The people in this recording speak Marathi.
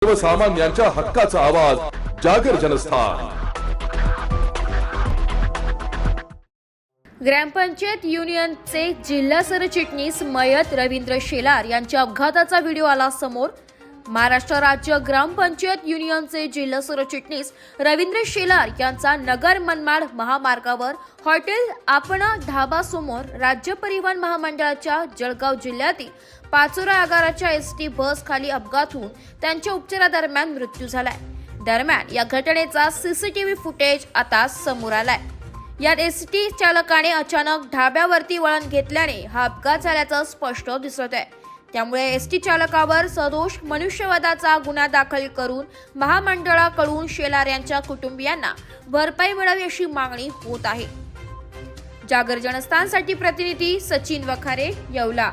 सर्वसामान्यांच्या हक्काचा आवाज जागर जनस्थान। ग्रामपंचायत युनियनचे जिल्हा सरचिटणीस मयत रवींद्र शेलार यांच्या अपघाताचा व्हिडिओ आला समोर। महाराष्ट्र राज्य ग्रामपंचायत युनियनचे जिल्हा सरचिटणीस रवींद्र शेलार यांचा नगर मनमाड महामार्गावर हॉटेल आपणा ढाबा समोर राज्य परिवहन महामंडळाच्या जळगाव जिल्ह्यातील पाचोरा आगाराच्या एसटी बस खाली अपघात होऊन त्यांच्या उपचारादरम्यान मृत्यू झालाय। दरम्यान या घटनेचा सीसीटीव्ही फुटेज आता समोर आलाय। यात एसटी चालकाने अचानक ढाब्यावरती वळण घेतल्याने हा अपघात झाल्याचं स्पष्ट दिसत आहे। त्यामुळे एसटी चालकावर सदोष मनुष्यवधाचा गुन्हा दाखल करून महामंडळाकडून शेलार यांच्या कुटुंबियांना भरपाई मिळावी अशी मागणी होत आहे। जागर जनस्थानसाठी प्रतिनिधी सचिन वखारे, येवला।